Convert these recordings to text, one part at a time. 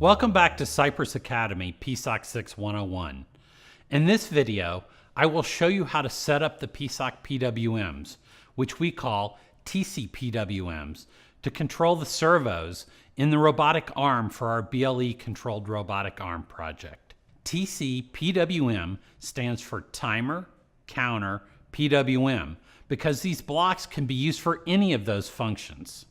Welcome back to Cypress Academy PSoC 6 101. In this video, I will show you how to set up the PSoC PWMs, which we call TC PWMs, to control the servos in the robotic arm for our BLE Controlled Robotic Arm project. TC PWM stands for Timer, Counter, PWM, because these blocks can be used for any of those functions.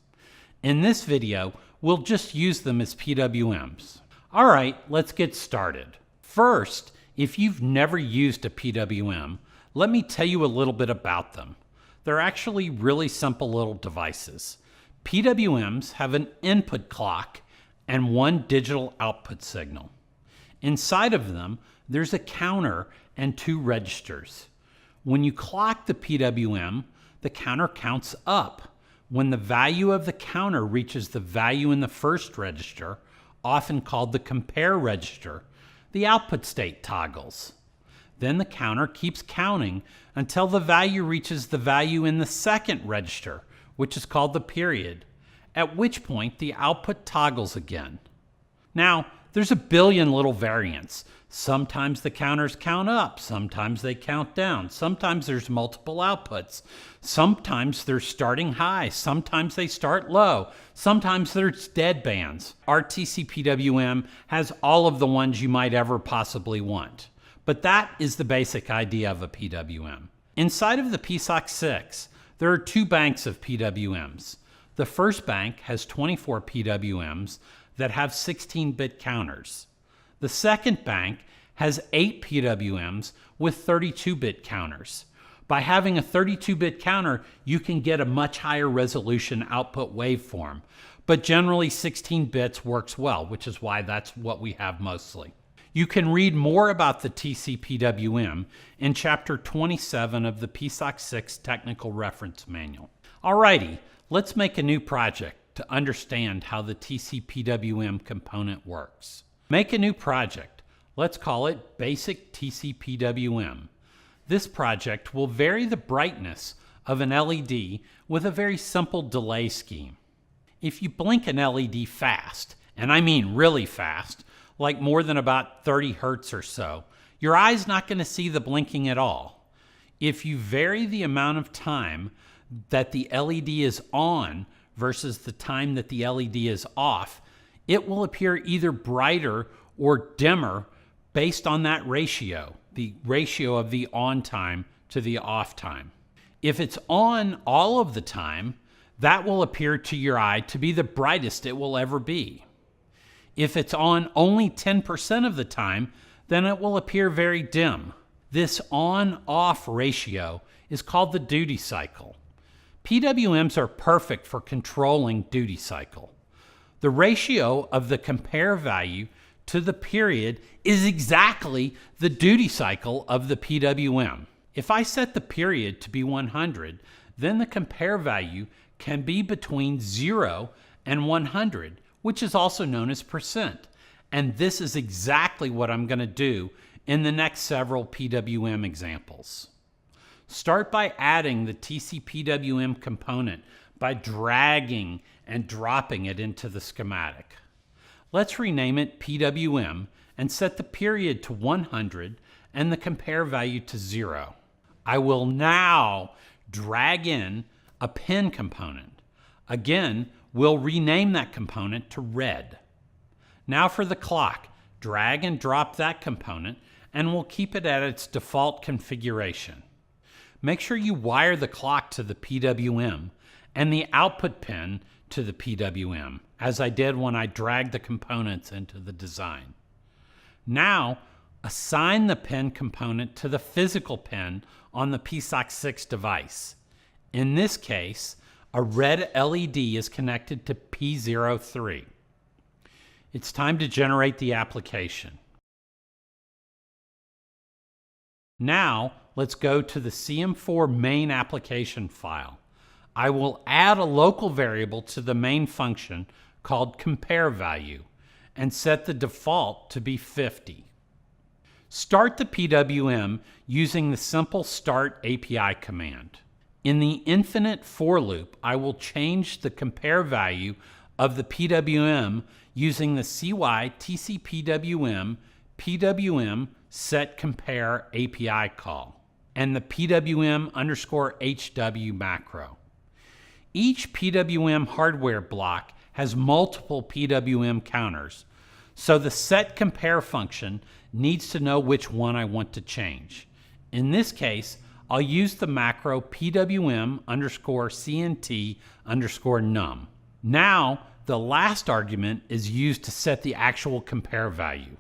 In this video, we'll just use them as PWMs. All right, let's get started. First, if you've never used a PWM, let me tell you a little bit about them. They're actually really simple little devices. PWMs have an input clock and one digital output signal. Inside of them, there's a counter and two registers. When you clock the PWM, the counter counts up. When the value of the counter reaches the value in the first register, often called the compare register, the output state toggles. Then the counter keeps counting until the value reaches the value in the second register, which is called the period, at which point the output toggles again. Now, there's a billion little variants. Sometimes the counters count up, sometimes they count down, sometimes there's multiple outputs, sometimes they're starting high, sometimes they start low, sometimes there's dead bands. Our TC PWM has all of the ones you might ever possibly want. But that is the basic idea of a PWM. Inside of the PSoC 6, there are two banks of PWMs. The first bank has 24 PWMs that have 16-bit counters. The second bank has 8 PWMs with 32-bit counters. By having a 32-bit counter, you can get a much higher resolution output waveform, but generally 16 bits works well, which is why that's what we have mostly. You can read more about the TC PWM in Chapter 27 of the PSoC 6 Technical Reference Manual. Alrighty, let's make a new project to understand how the TC PWM component works. Make a new project. Let's call it Basic TC PWM. This project will vary the brightness of an LED with a very simple delay scheme. If you blink an LED fast, and I mean really fast, like more than about 30 Hertz or so, your eye's not going to see the blinking at all. If you vary the amount of time that the LED is on versus the time that the LED is off, it will appear either brighter or dimmer based on that ratio, the ratio of the on time to the off time. If it's on all of the time, that will appear to your eye to be the brightest it will ever be. If it's on only 10% of the time, then it will appear very dim. This on-off ratio is called the duty cycle. PWMs are perfect for controlling duty cycle. The ratio of the compare value to the period is exactly the duty cycle of the PWM. If I set the period to be 100, then the compare value can be between 0 and 100, which is also known as percent. And this is exactly what I'm going to do in the next several PWM examples. Start by adding the TC PWM component by dragging and dropping it into the schematic. Let's rename it PWM and set the period to 100 and the compare value to 0. I will now drag in a pin component. Again, we'll rename that component to red. Now for the clock, drag and drop that component and we'll keep it at its default configuration. Make sure you wire the clock to the PWM and the output pin to the PWM, as I did when I dragged the components into the design. Now, assign the pin component to the physical pin on the PSoC 6 device. In this case, a red LED is connected to P03. It's time to generate the application. Now, let's go to the CM4 main application file. I will add a local variable to the main function called compare value and set the default to be 50. Start the PWM using the simple start API command. In the infinite for loop, I will change the compare value of the PWM using the CY TC-PWM PWM set compare API call and the PWM_HW macro. Each PWM hardware block has multiple PWM counters, so the set compare function needs to know which one I want to change. In this case, I'll use the macro PWM_CNT_num. Now, the last argument is used to set the actual compare value.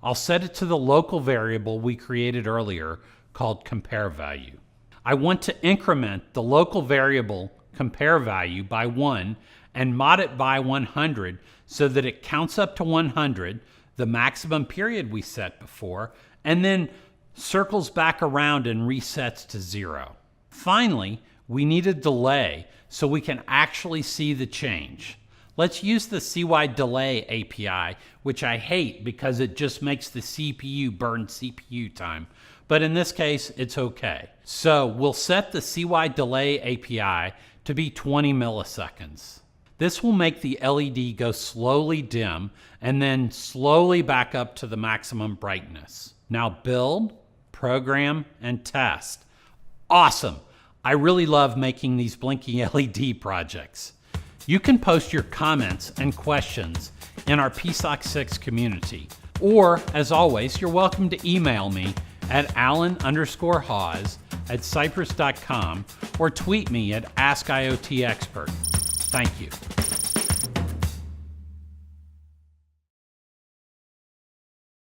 I'll set it to the local variable we created earlier called compare value. I want to increment the local variable compare value by 1 and mod it by 100 so that it counts up to 100, the maximum period we set before, and then circles back around and resets to 0. Finally, we need a delay so we can actually see the change. Let's use the CY delay API, which I hate because it just makes the CPU burn CPU time. But in this case, it's okay. So we'll set the CY delay API to be 20 milliseconds. This will make the LED go slowly dim and then slowly back up to the maximum brightness. Now build, program, and test. Awesome! I really love making these blinking LED projects. You can post your comments and questions in our PSoC 6 community. Or, as always, you're welcome to email me at alan_hawse@cypress.com or tweet me at AskIoTExpert. Thank you.